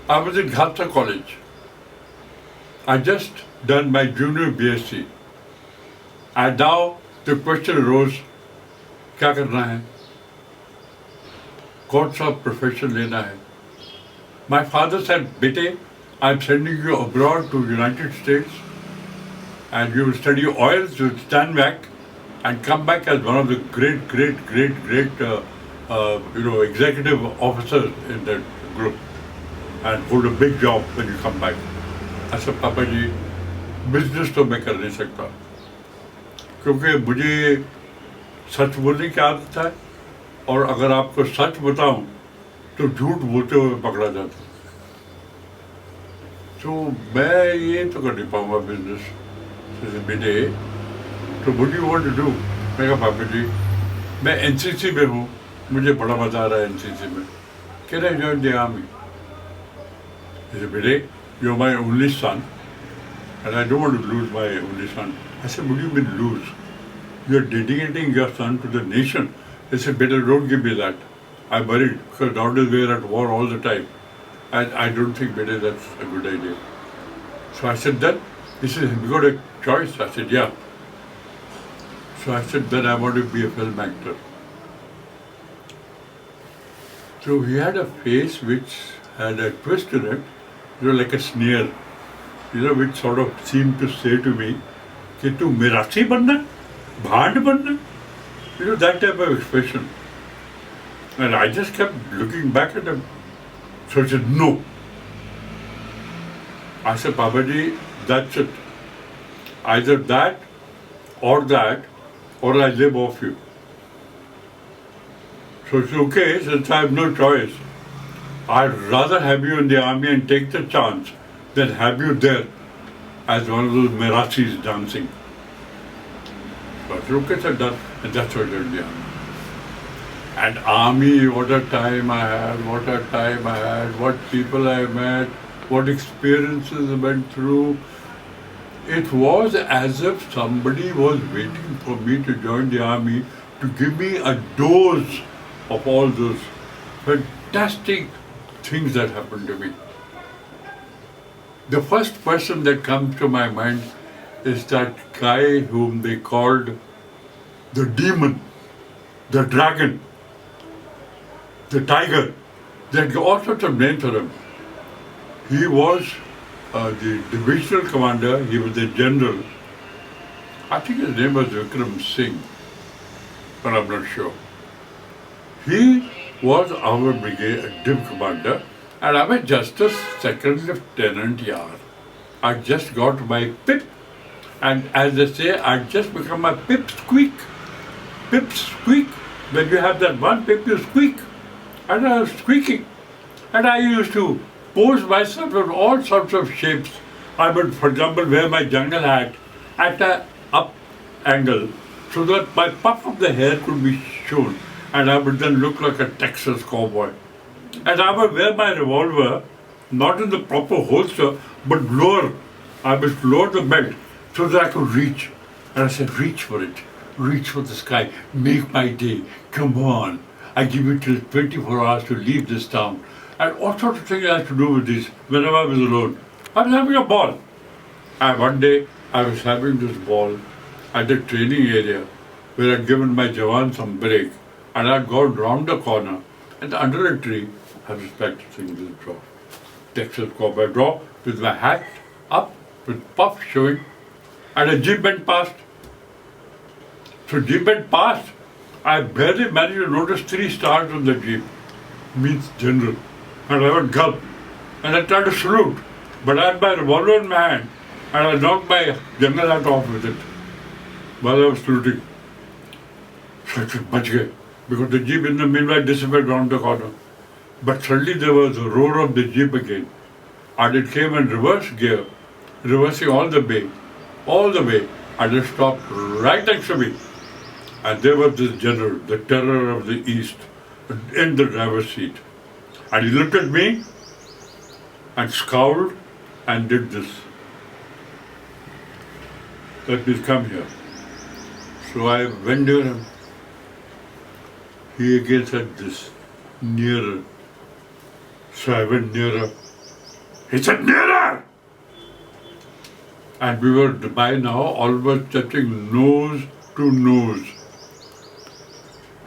I was in Khalsa College. I just done my junior BSc. And now the question arose, क्या करना है? कौन सा profession लेना है? My father said, बेटे, I'm sending you abroad to United States and you will study oils, you will stand back and come back as one of the great executive officers in that group and hold a big job when you come back. I said, पापा जी, business तो मैं कर नहीं सकता क्योंकि मुझे सच बोलने की आदत है और अगर आपको सच बताऊं तो झूठ बोलते हुए पकड़ा जाता है। तो मैं ये तो कर नहीं पाऊंगा बिजनेस। बेटे तो what do you want to do? मैं कहा पापा जी मैं एनसीसी में हूँ, मुझे बड़ा मजा आ रहा है एनसीसी में। Can I join the army? बेटे you are my only son and I don't want to lose my only son. I said, what do you mean lose? You are dedicating your son to the nation. They said, better don't give me that. I'm worried because nowadays we are at war all the time. And I don't think better that's a good idea. So I said, then, he said, have you got a choice? I said, yeah. So I said, then I want to be a film actor. So he had a face which had a twist in it, like a sneer. Which sort of seemed to say to me, कि तू मिरासी बनना, भांड बनना, that type of expression. And I just kept looking back at him. So I said, no. I said, Papa ji, that's it. Either that, or I live off you. So it's okay, since I have no choice. I'd rather have you in the army and take the chance than have you there as one of those Merasis dancing. So I said, okay, sir, done. And that's what I did, yeah. And army, what a time I had, what people I met, what experiences I went through. It was as if somebody was waiting for me to join the army to give me a dose of all those fantastic things that happened to me. The first person that comes to my mind is that guy whom they called the demon, the dragon, the tiger. They had all sorts of names for him. He was the divisional commander, he was the general. I think his name was Vikram Singh, but I'm not sure. He was our brigade div commander. And I was just a second lieutenant yaar. I just got my pip. And as they say, I just become my pip squeak. Pip squeak. When you have that one pip, you squeak. And I was squeaking. And I used to pose myself in all sorts of shapes. I would, for example, wear my jungle hat at an up angle so that my puff of the hair could be shown. And I would then look like a Texas cowboy. And I would wear my revolver, not in the proper holster, but lower. I would lower the belt so that I could reach. And I said, reach for it. Reach for the sky. Make my day. Come on. I give you till 24 hours to leave this town. And all sorts of things I had to do with this whenever I was alone. I was having a ball. And one day, I was having this ball at the training area where I'd given my Jawan some break. And I'd gone round the corner. And under a tree, I was practicing this draw. Texas cowboy draw with my hat up, with puff showing, and a jeep went past. So jeep went past. I barely managed to notice 3 stars on the jeep. Means general. And I went gulp. And I tried to salute. But I had my revolver in my hand. And I knocked my general hat off with it while I was saluting. So I said, bach gaye. Because the jeep in the meanwhile disappeared round the corner. But suddenly there was a roar of the jeep again. And it came in reverse gear, reversing all the way. And it stopped right next to me. And there was this general, the terror of the East, in the driver's seat. And he looked at me and scowled and did this. Let me come here. So I went near him. He again said this, nearer. So I went nearer He said, nearer! And we were by now almost touching nose to nose.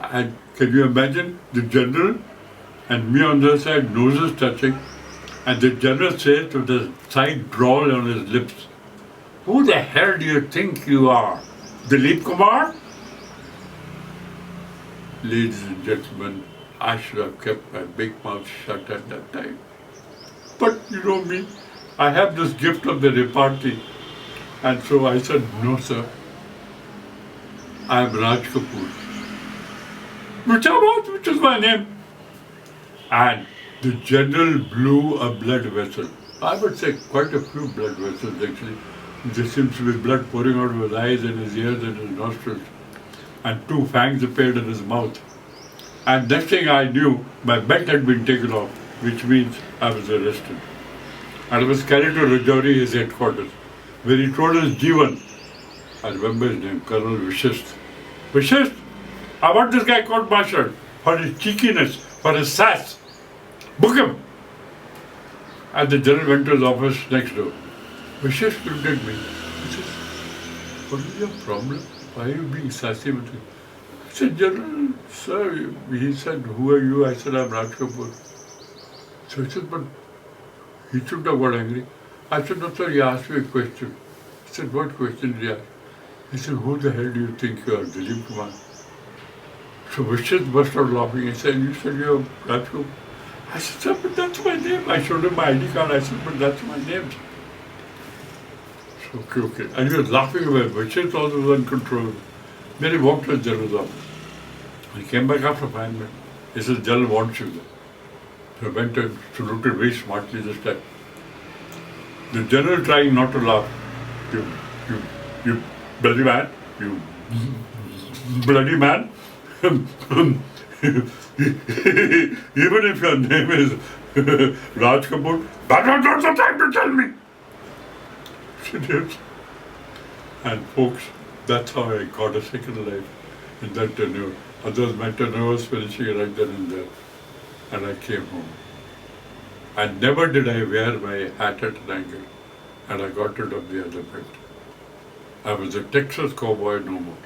And can you imagine the general and me on the other side, noses touching, and the general says with a slight drawl on his lips, who the hell do you think you are? Dilip Kumar? Ladies and gentlemen, I should have kept my big mouth shut at that time. But you know me, I have this gift of the repartee. And so I said, no sir, I am Raj Kapoor. Which is my name. And the general blew a blood vessel. I would say quite a few blood vessels actually. There seems to be blood pouring out of his eyes and his ears and his nostrils. And 2 fangs appeared in his mouth. And next thing I knew, my belt had been taken off, which means I was arrested. And I was carried to Rajouri, his headquarters, where he told his G1, I remember his name, Colonel Vishist. Vishist, I want this guy court-martialed for his cheekiness, for his sass. Book him. And the general went to his office next door. Vishist looked at me. He says, what is your problem? Why are you being sassy with me? I said, General, sir, he said, who are you? I said, I'm Raj Kapoor. So he said, but he shouldn't have got angry. I said, no, sir, he asked me a question. He said, what question did he ask? He said, who the hell do you think you are, Dilip Kumar? So Vishit burst out laughing. He said, you said you're Raj Kapoor? I said, sir, but that's my name. I showed him my ID card. I said, but that's my name. So, okay. And he was laughing away. Vishit also was uncontrollable. Then he walked to the general's office. He came back after 5 minutes. He said, General wants you there. So I went and saluted very smartly this time. The general trying not to laugh. You bloody man. You bloody man. Even if your name is Raj Kapoor, that's not the time to tell me. Idiots. And folks, that's how I got a second life in that tenure. Otherwise, my tenure was finishing right then and there. And I came home. And never did I wear my hat at an angle. And I got rid of the other belt. I was a Texas cowboy no more.